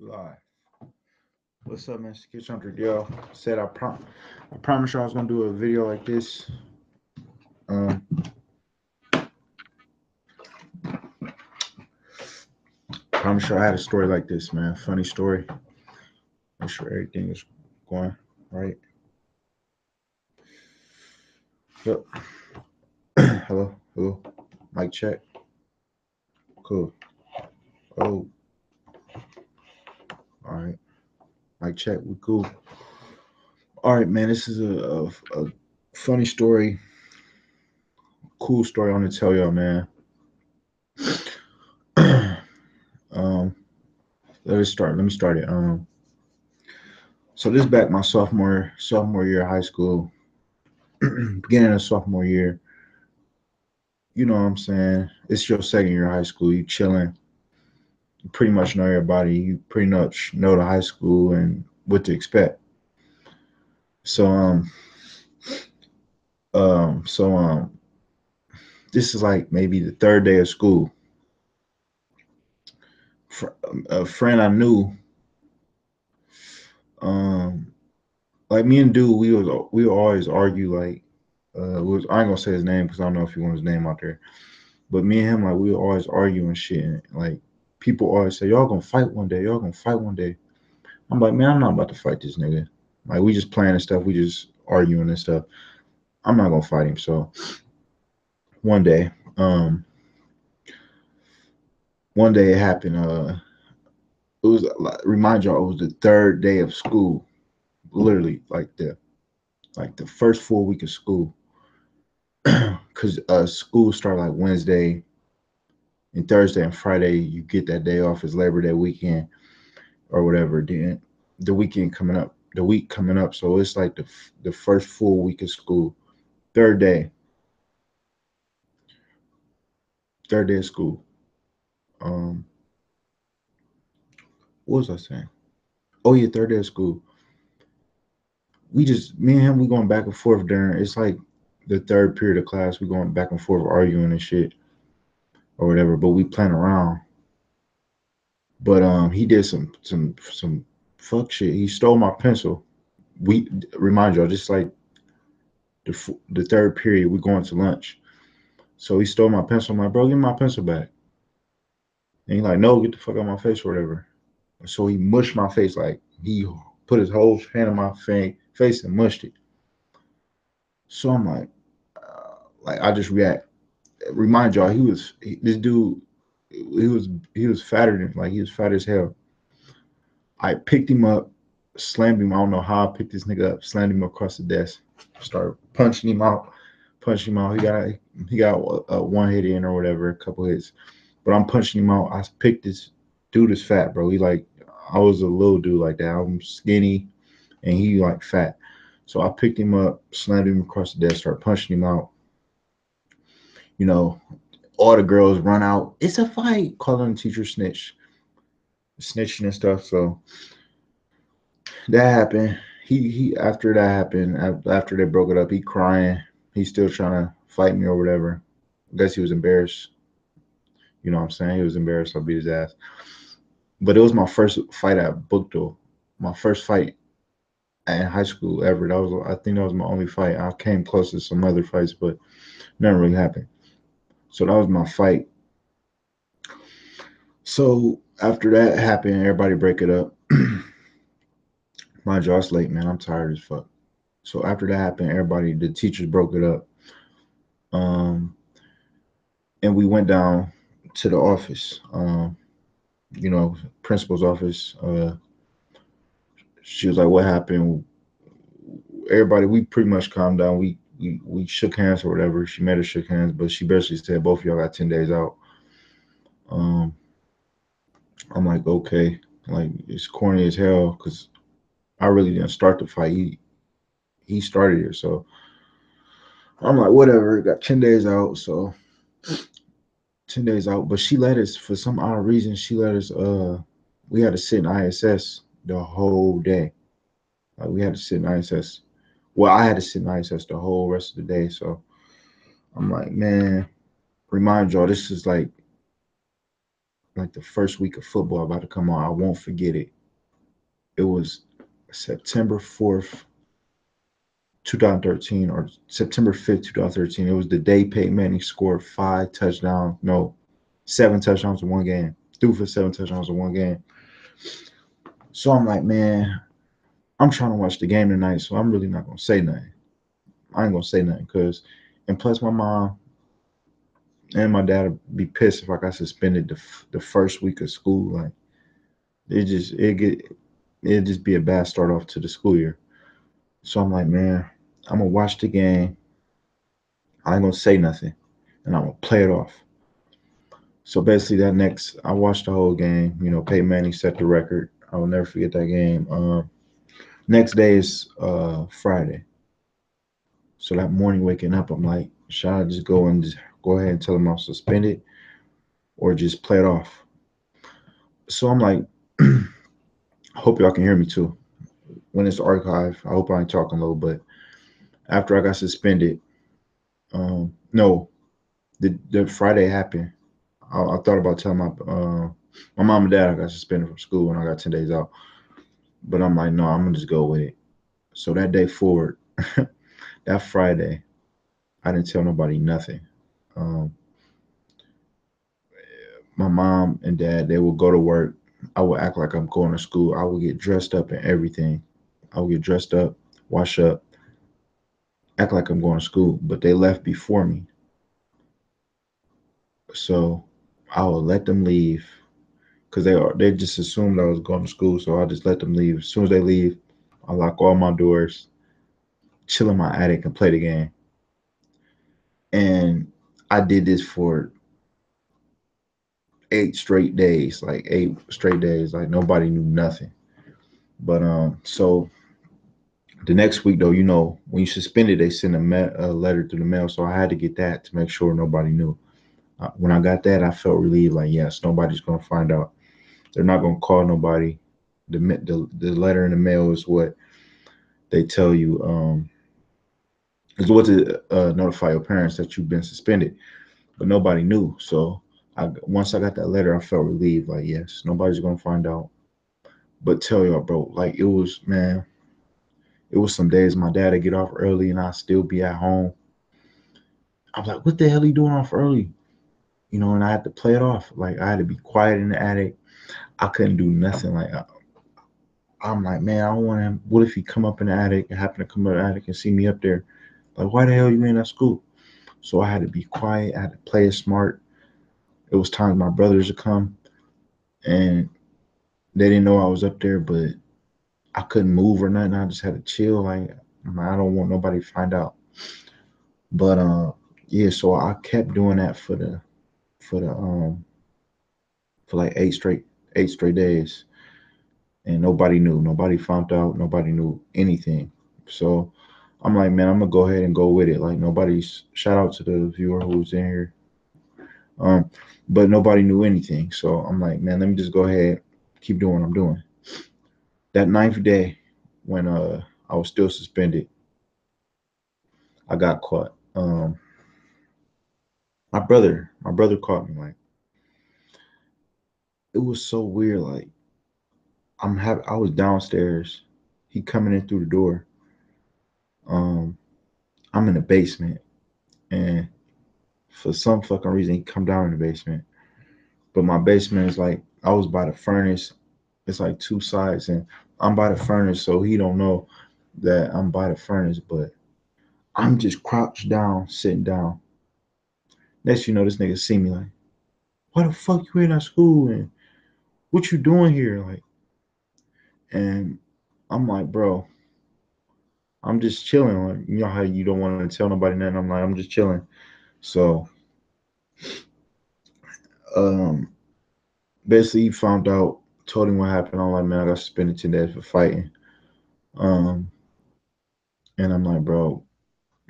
Live. What's up, man? It's Kid Hunter Deal. Said I promise you I was gonna do a video like this. Um, promise you I had a story like this, man. Funny story. Make sure everything is going right. Yep. Hello, hello. Mic check. Cool. Oh, all right. Mic check. We cool. All right, man. This is a funny story. Cool story I want to tell y'all, man. um, let us start. Let me start it. So this back my sophomore year of high school, beginning of sophomore year. You know what I'm saying? It's your second year of high school. You chilling. You pretty much know everybody. You pretty much know the high school and what to expect. So so this is like maybe the third day of school. A friend I knew, um, like me and dude, we would always argue like, was I ain't gonna say his name because I don't know if he wants his name out there. But me and him, like, we would always argue and shit. And, like, people always say, y'all gonna fight one day. Y'all gonna fight one day. I'm like, man, I'm not about to fight this nigga. Like, we just playing and stuff. We just arguing and stuff. I'm not gonna fight him. So one day, um, one day it happened. It was like, remind y'all, it was the third day of school. Literally, like the first full week of school. Cause school started like Wednesday and Thursday and Friday. You get that day off as Labor Day weekend or whatever. Then the weekend coming up, the week coming up. So it's like the first full week of school. Third day, third day of school. Um, what was I saying? Oh yeah, third day of school. We just me and him we going back and forth during. It's like the third period of class. We going back and forth arguing and shit or whatever. But we playing around. But he did some fuck shit. He stole my pencil. We remind y'all, just like the third period, we going to lunch. So he stole my pencil. I'm like, bro, give me my pencil back. And he like, no, get the fuck out of my face or whatever. So he mushed my face, like he put his whole hand in my face and mushed it. So I'm like I just react. Remind y'all, this dude. He was fatter than like he was fat as hell. I picked him up, slammed him. I don't know how I picked this nigga up, slammed him across the desk, started punching him out. He got one hit in or whatever, a couple hits. But I'm punching him out. I picked this dude is fat, bro. He like I was a little dude like that. I'm skinny and he like fat. So I picked him up, slammed him across the desk, started punching him out. You know, all the girls run out. It's a fight, calling the teacher snitching and stuff. So that happened. He after that happened, after they broke it up, he crying. He's still trying to fight me or whatever. I guess he was embarrassed. You know what I'm saying? He was embarrassed. I beat his ass. But it was my first fight at book though. My first fight in high school ever. I think that was my only fight. I came close to some other fights, but never really happened. So that was my fight. So after that happened, everybody break it up. My jaw's late, man. I'm tired as fuck. So after that happened, the teachers broke it up. Um, and we went down to the office. Principal's office. She was like, "What happened?" Everybody, we pretty much calmed down. We shook hands or whatever. She made us shook hands, but she basically said both of y'all got 10 days out. Um, I'm like, okay, like it's corny as hell because I really didn't start the fight. He started it, so I'm like, whatever. Got 10 days out, so 10 days out. But she let us for some odd reason. She let us. We had to sit in ISS the whole day. Like we had to sit in ISS. Well, I had to sit in ISS the whole rest of the day. So I'm like, man, remind y'all, this is like like the first week of football about to come on. I won't forget it. It was September 4th, 2013, or September 5th, 2013. It was the day Peyton Manning scored 7 touchdowns in one game. Threw for 7 touchdowns in one game. So I'm like, man, I'm trying to watch the game tonight, so I'm really not gonna say nothing. I ain't gonna say nothing because, and plus my mom and my dad would be pissed if I got suspended the first week of school. Like it'd just be a bad start off to the school year. So I'm like, man, I'm gonna watch the game. I ain't gonna say nothing, and I'm gonna play it off. So basically, I watched the whole game. Peyton Manning set the record. I will never forget that game. Next day is Friday. So that morning, waking up, I'm like, should I just go ahead and tell him I'm suspended, or just play it off? So I'm like, I hope y'all can hear me too. When it's archived, I hope I ain't talking low. But after I got suspended, no, the Friday happened. I thought about telling my mom and dad I got suspended from school and I got 10 days out. But I'm like, no, I'm gonna just go with it. So that day forward, that Friday, I didn't tell nobody nothing. Um, my mom and dad, they would go to work. I would act like I'm going to school. I would get dressed up and everything. I would get dressed up, wash up, act like I'm going to school. But they left before me. So I would let them leave because they just assumed I was going to school. So I just let them leave. As soon as they leave, I lock all my doors, chill in my attic, and play the game. And I did this for 8 straight days, like 8 straight days. Like nobody knew nothing. But so the next week though, when you suspended, they send a letter through the mail. So I had to get that to make sure nobody knew. When I got that, I felt relieved. Like yes, nobody's gonna find out. They're not gonna call nobody. The letter in the mail is what they tell you. Is what to notify your parents that you've been suspended. But nobody knew. So once I got that letter, I felt relieved. Like yes, nobody's gonna find out. But tell y'all, bro, like it was, man. It was some days my dad would get off early and I'd still be at home. I'm like, what the hell are you doing off early? And I had to play it off. Like I had to be quiet in the attic. I couldn't do nothing. Like I'm like, man, I don't want him. What if he come up in the attic and happen to come up in the attic and see me up there? Like, why the hell you ain't at school? So I had to be quiet. I had to play it smart. It was time my brothers to come, and they didn't know I was up there, but I couldn't move or nothing. I just had to chill. Like I don't want nobody to find out. But yeah, so I kept doing that for the for like 8 straight days, and nobody knew. Nobody found out. Nobody knew anything. So I'm like, man, I'm gonna go ahead and go with it. Like nobody's shout out to the viewer who was in here. Um, but nobody knew anything. So I'm like, man, let me just go ahead, keep doing what I'm doing. That ninth day, when I was still suspended, I got caught. My brother caught me. Like it was so weird. Like I was downstairs, he coming in through the door. Um, I'm in the basement, and for some fucking reason, he come down in the basement. But my basement is like I was by the furnace. It's like two sides, and I'm by the furnace, so he don't know that I'm by the furnace. But I'm just crouched down, sitting down. Next, this nigga see me like, why the fuck you ain't at school and what you doing here? Like, and I'm like, bro, I'm just chilling. Like, you know how you don't want to tell nobody nothing. I'm like, I'm just chilling. So, um, basically, he found out, told him what happened. I'm like, man, I got suspended 10 days for fighting. Um, and I'm like, bro,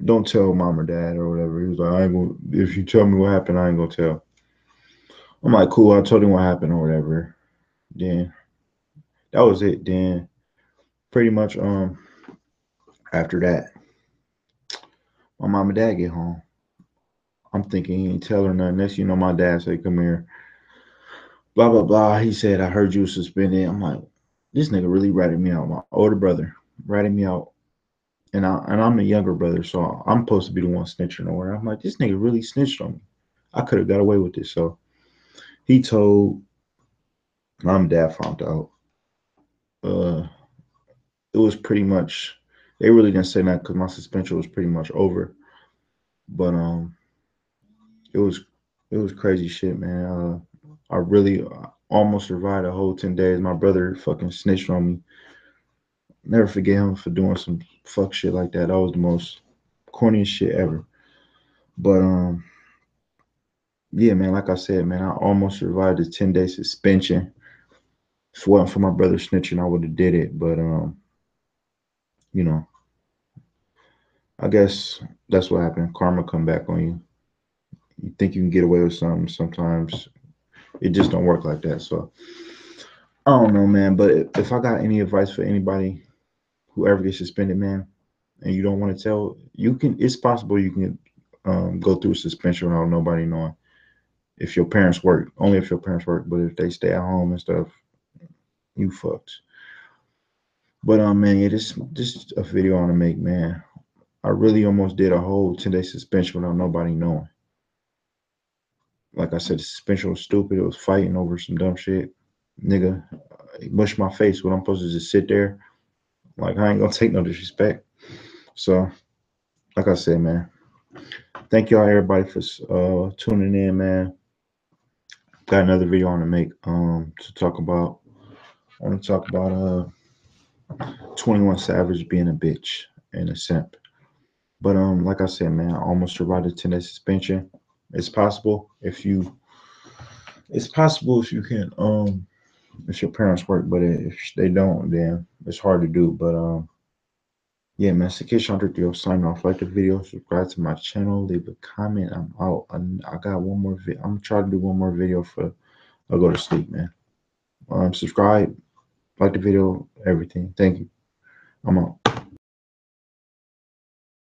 don't tell mom or dad or whatever. He was like, I ain't gonna. If you tell me what happened, I ain't gonna tell. I'm like, cool. I told him what happened or whatever. Then that was it. Then pretty much, after that, my mom and dad get home. I'm thinking he ain't tell her nothing. Next, my dad say, come here. blah blah blah. He said, I heard you were suspended. I'm like, this nigga really ratted me out. My older brother ratted me out. And I'm the younger brother, so I'm supposed to be the one snitching or whatever. I'm like, this nigga really snitched on me. I could have got away with this. So he told mom and dad found out. Uh it was pretty much they really didn't say that because my suspension was pretty much over. But it was it was crazy shit, man. I really almost survived a whole 10 days. My brother fucking snitched on me. Never forget him for doing some fuck shit like that. That was the most corniest shit ever. But yeah, man, like I said, man, I almost survived a 10-day suspension. If it wasn't for my brother snitching, I would have did it. But you know, I guess that's what happened. Karma come back on you. You think you can get away with something, sometimes it just don't work like that. So I don't know, man. But if I got any advice for anybody who ever gets suspended, man, and you don't want to tell, you can. It's possible you can go through suspension without nobody knowing. If your parents work, only if your parents work. But if they stay at home and stuff, you fucked. But man, yeah, this a video I want to make, man. I really almost did a whole 10-day suspension without nobody knowing. Like I said, the suspension was stupid. It was fighting over some dumb shit. Nigga, it mushed my face. What I'm supposed to just sit there? Like I ain't gonna take no disrespect. So, like I said, man, thank y'all everybody for tuning in, man. Got another video I want to make to talk about. I want to talk about 21 Savage being a bitch and a simp. But like I said, man, I almost survived a 10-day suspension. It's possible if you it's possible if you can if your parents work, but if they don't, then it's hard to do. But yeah, man, Sakesh Chandra sign off. Like the video, subscribe to my channel, leave a comment. I'm out. I got one more video. I'm trying to do one more video for I'll go to sleep, man. Subscribe, like the video, everything. Thank you. I'm out.